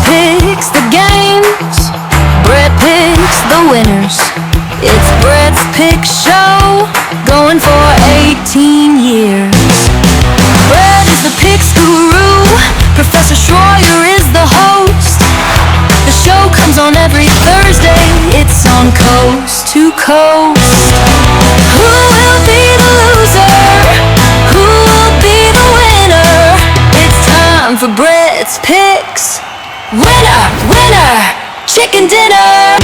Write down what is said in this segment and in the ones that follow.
picks the games, Brett picks the winners. It's Brett's Pick Show, going for 18 years. Brett is the picks guru, Professor Schroyer is the host. The show comes on every Thursday, it's on Coast to Coast. Who will be the loser? Who will be the winner? It's time for Brett's Picks. Winner, winner, chicken dinner.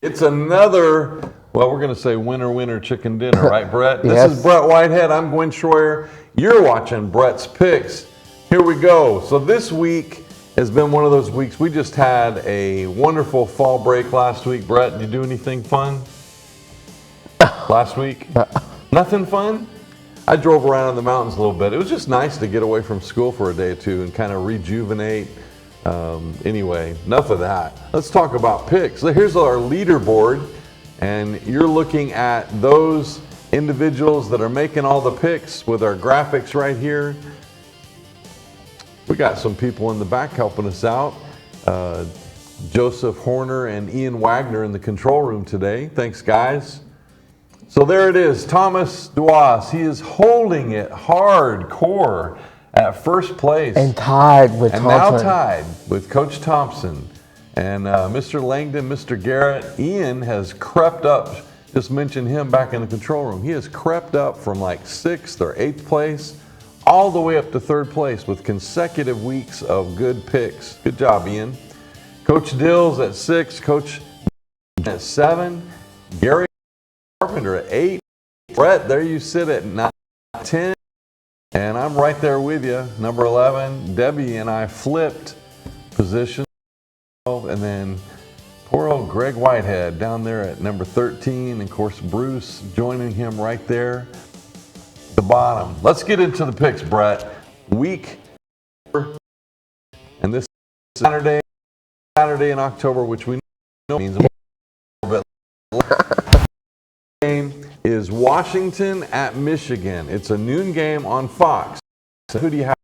It's another, well, we're going to say winner, winner, chicken dinner, right, Brett? Yes. This is Brett Whitehead. I'm Gwen Schroyer. You're watching Brett's Picks. Here we go. So this week has been one of those weeks. We just had a wonderful fall break last week. Brett, did you do anything fun last week? Nothing fun? I drove around in the mountains a little bit. It was just nice to get away from school for a day or two and kind of rejuvenate. Anyway, enough of that. Let's talk about picks. So here's our leaderboard, and you're looking at those individuals that are making all the picks with our graphics right here. We got some people in the back helping us out. Joseph Horner and Ian Wagner in the control room today. Thanks, guys. So there it is, Thomas Duas. He is holding it hardcore at first place. And tied with and Thompson. now tied with Coach Thompson. And Mr. Langdon, Mr. Garrett, Ian has crept up. Just mentioned him back in the control room. He has crept up from like 6th or 8th place all the way up to 3rd place with consecutive weeks of good picks. Good job, Ian. Coach Dills at 6, Coach at 7, Gary Carpenter at 8. Brett, there you sit at 9, 10. And I'm right there with you, number 11. Debbie and I flipped position. And then poor old Greg Whitehead down there at number 13. And of course, Bruce joining him right there at the bottom. Let's get into the picks, Brett. Week, and this Saturday in October, which we know means a little bit. Game is Washington at Michigan. It's a noon game on Fox. So who do you have?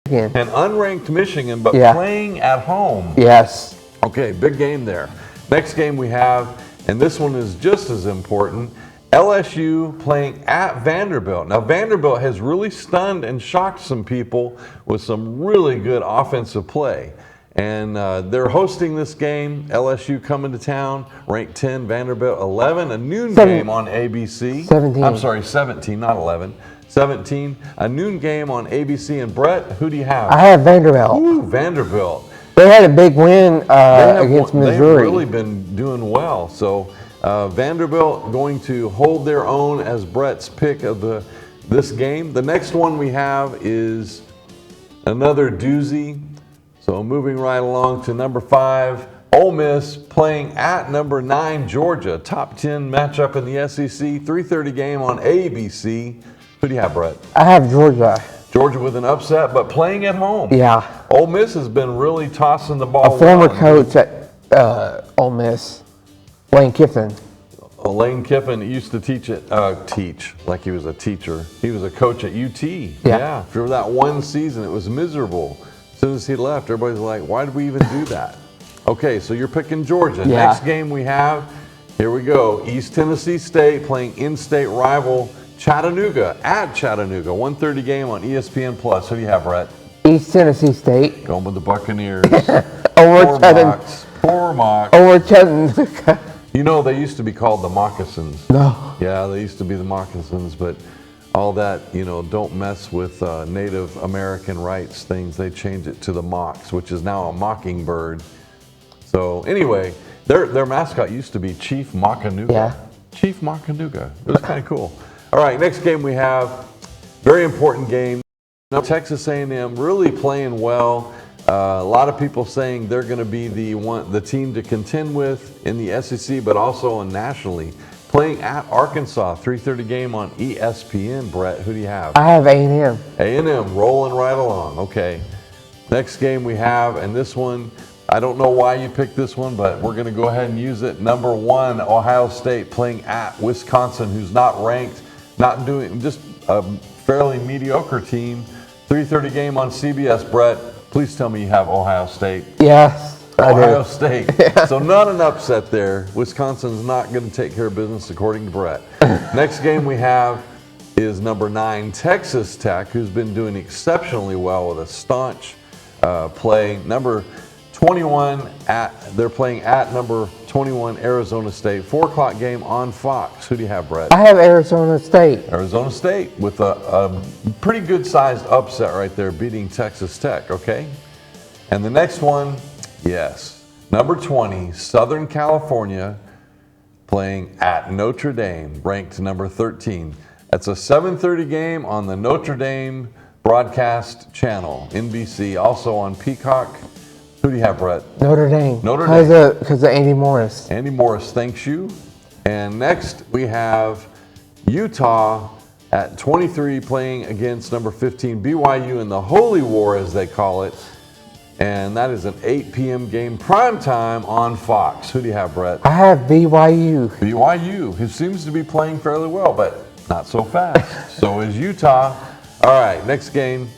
An unranked Michigan, but playing at home. Yes. Okay, big game there. Next game we have, and this one is just as important, LSU playing at Vanderbilt. Now Vanderbilt has really stunned and shocked some people with some really good offensive play. And they're hosting this game. LSU coming to town, ranked 10, Vanderbilt 11. A noon game on ABC. 17. I'm sorry, 17, not 11. 17. A noon game on ABC. And Brett, who do you have? I have Vanderbilt. Ooh, Vanderbilt. They had a big win against Missouri. They've really been doing well. So Vanderbilt going to hold their own as Brett's pick of this game. The next one we have is another doozy. So moving right along to number 5, Ole Miss playing at number 9, Georgia. Top 10 matchup in the SEC, 3:30 game on ABC. Who do you have, Brett? I have Georgia. Georgia with an upset, but playing at home. Yeah. Ole Miss has been really tossing the ball. A former coach at Ole Miss, Lane Kiffin. Lane Kiffin used to teach like he was a teacher. He was a coach at UT. Yeah. For that one season, it was miserable. As soon as he left, everybody's like, why did we even do that? Okay, so you're picking Georgia. Yeah. Next game we have, here we go. East Tennessee State playing in-state rival Chattanooga at Chattanooga. 1:30 game on ESPN+. Who do you have, Brett? East Tennessee State. Going with the Buccaneers. Over Poor Mocs. Over Chattanooga. You know, they used to be called the Moccasins. No. Yeah, they used to be the Moccasins, but all that, don't mess with Native American rights things. They changed it to the Mocs, which is now a mockingbird. So anyway, their mascot used to be Chief Mockanooga. Yeah. Chief Mockanooga. It was kind of cool. All right, next game we have, very important game. Texas A&M really playing well. A lot of people saying they're going to be the team to contend with in the SEC, but also nationally. Playing at Arkansas, 3:30 game on ESPN. Brett, who do you have? I have A&M. A&M rolling right along. Okay. Next game we have, and this one, I don't know why you picked this one, but we're going to go ahead and use it. Number 1, Ohio State playing at Wisconsin, who's not ranked, not doing, just a fairly mediocre team. 3:30 game on CBS. Brett, Please tell me you have Ohio State. Yes, I do. Ohio State. So not an upset there. Wisconsin's not going to take care of business according to Brett. Next game we have is number 9, Texas Tech, who's been doing exceptionally well with a staunch play. Number 21 they're playing at number 21 Arizona State. 4 o'clock game on Fox. Who do you have, Brett? I have Arizona State. Arizona State with a pretty good sized upset right there, beating Texas Tech, okay? And the next one, yes, number 20, Southern California, playing at Notre Dame, ranked number 13. That's a 7:30 game on the Notre Dame broadcast channel, NBC, also on Peacock. Who do you have, Brett? Notre Dame. Notre Dame. Because of Andy Morris. Andy Morris, thanks you. And next we have Utah at 23 playing against number 15 BYU in the Holy War, as they call it. And that is an 8 p.m. game, prime time on Fox. Who do you have, Brett? I have BYU. BYU, who seems to be playing fairly well, but not so fast. So is Utah. All right, next game.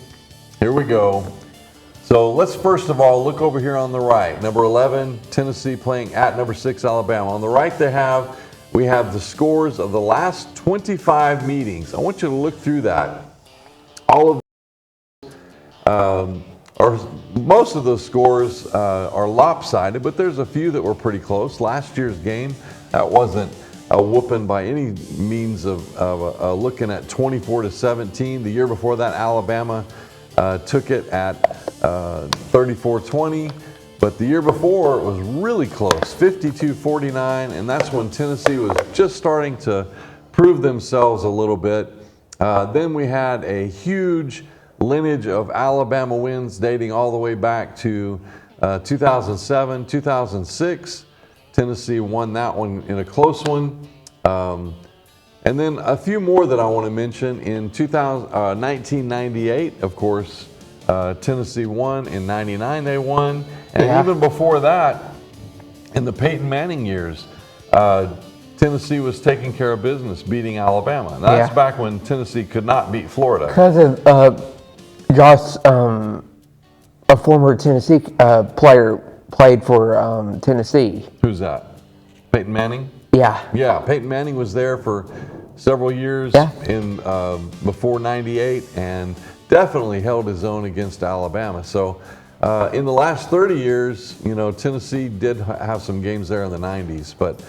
Here we go. So let's first of all look over here on the right. Number 11, Tennessee playing at number 6, Alabama. On the right we have the scores of the last 25 meetings. I want you to look through that. All of or most of those scores are lopsided, but there's a few that were pretty close. Last year's game, that wasn't a whooping by any means of looking at 24-17. The year before that, Alabama took it at 34-20, but the year before it was really close, 52-49, and that's when Tennessee was just starting to prove themselves a little bit. Then we had a huge lineage of Alabama wins dating all the way back to 2007, 2006. Tennessee won that one in a close one. And then a few more that I want to mention. In 1998, of course, Tennessee won. In 99, they won. And even before that, in the Peyton Manning years, Tennessee was taking care of business, beating Alabama. And that's back when Tennessee could not beat Florida. Because of Josh, a former Tennessee player, played for Tennessee. Who's that? Peyton Manning? Yeah. Yeah, Peyton Manning was there for several years in before 98 and definitely held his own against Alabama. So in the last 30 years, you know, Tennessee did have some games there in the 90s. But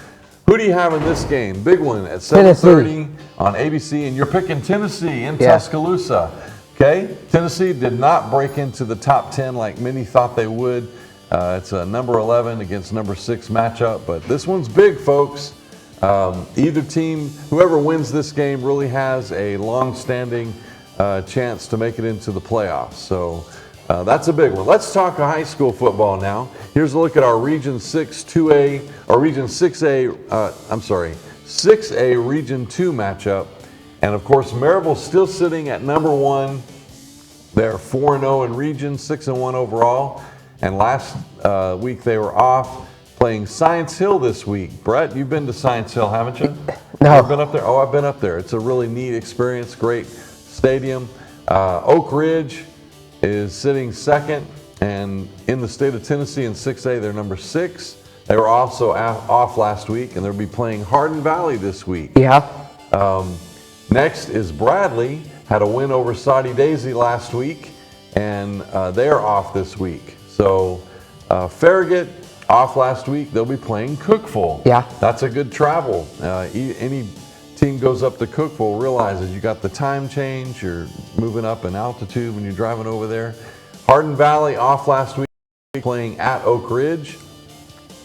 who do you have in this game? Big one at 7:30 on ABC, and you're picking Tennessee in Tuscaloosa. Okay, Tennessee did not break into the top 10 like many thought they would. It's a number 11 against number 6 matchup, but this one's big, folks. Either team, whoever wins this game, really has a long-standing chance to make it into the playoffs. So that's a big one. Let's talk high school football now. Here's a look at our Region 6 2A, or Region 6A, 6A Region 2 matchup. And of course, Maryville's still sitting at number 1. They're 4-0 in region, 6-1 overall. And last week they were off playing Science Hill this week. Brett, you've been to Science Hill, haven't you? No. You've been up there? Oh, I've been up there. It's a really neat experience, great stadium. Oak Ridge is sitting second, and in the state of Tennessee in 6A, they're number 6. They were also off last week, and they'll be playing Hardin Valley this week. Yeah. Next is Bradley, had a win over Saudi Daisy last week, and they're off this week. So Farragut off last week, they'll be playing Cookeville. Yeah. That's a good travel. Any team goes up to Cookeville realizes you got the time change, you're moving up in altitude when you're driving over there. Hardin Valley off last week, playing at Oak Ridge.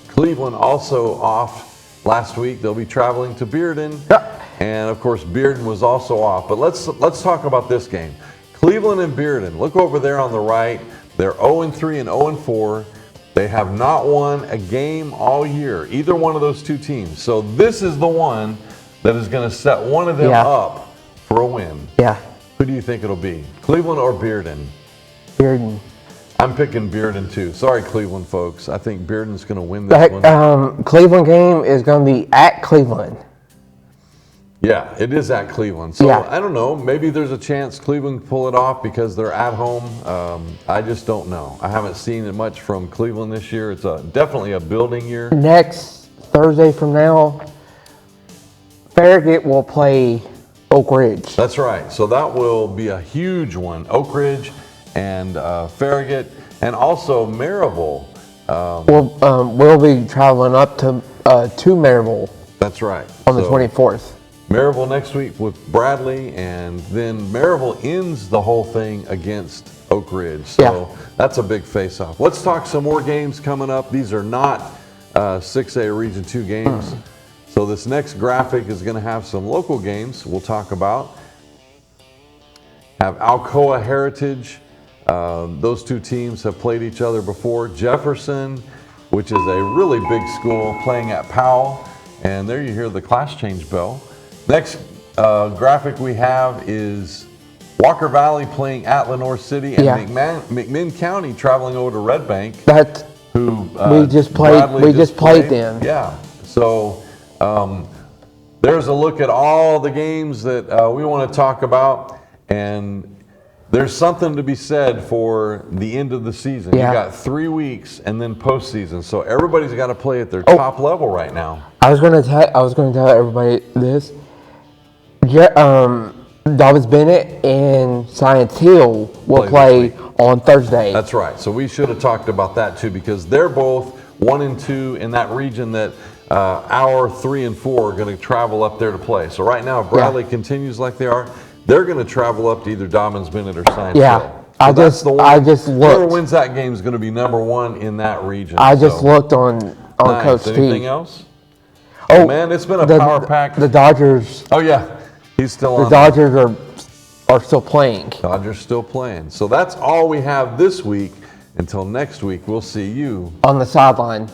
Cleveland also off last week. They'll be traveling to Bearden. Yeah. And of course, Bearden was also off. But let's talk about this game. Cleveland and Bearden. Look over there on the right. They're 0-3 and 0-4. They have not won a game all year, either one of those two teams. So this is the one that is going to set one of them up for a win. Yeah. Who do you think it'll be? Cleveland or Bearden? Bearden. I'm picking Bearden too. Sorry, Cleveland folks. I think Bearden's going to win this one. Cleveland game is going to be at Cleveland. Yeah, it is at Cleveland. So Yeah. I don't know. Maybe there's a chance Cleveland can pull it off because they're at home. I just don't know. I haven't seen it much from Cleveland this year. It's definitely a building year. Next Thursday from now, Farragut will play Oak Ridge. That's right. So that will be a huge one. Oak Ridge and Farragut, and also Maryville. We'll be traveling up to Maryville That's right. on the So 24th. Maryville next week with Bradley, and then Maryville ends the whole thing against Oak Ridge. So Yeah. that's a big face-off. Let's talk some more games coming up. These are not 6A Region 2 games. So this next graphic is going to have some local games we'll talk about. Have Alcoa Heritage. Those two teams have played each other before. Jefferson, which is a really big school, playing at Powell. And there you hear the class change bell. Next graphic we have is Walker Valley playing at Lenoir City, and Yeah. McMinn County traveling over to Red Bank. That Who we just played. Bradley We just played them. Yeah. So there's a look at all the games that we want to talk about, and there's something to be said for the end of the season. Yeah. You got 3 weeks and then postseason, so everybody's got to play at their top level right now. I was gonna tell everybody this. Dobbs Bennett and Science Hill will Play play on Thursday. That's right. So we should have talked about that too, because they're both 1 and 2 in that region that our 3 and 4 are going to travel up there to play. So right now, if Bradley continues like they are, they're going to travel up to either Dobbins Bennett or Science Yeah. Hill. So that's the one. I just Whoever looked. wins that game is going to be number 1 in that region. I just So, looked on nice. Coach Anything T. else? Oh, Man, it's been a the- power pack. The Dodgers. Oh yeah, he's still The on. Dodgers are still playing. Dodgers still playing. So that's all we have this week. Until next week, we'll see you On the sideline.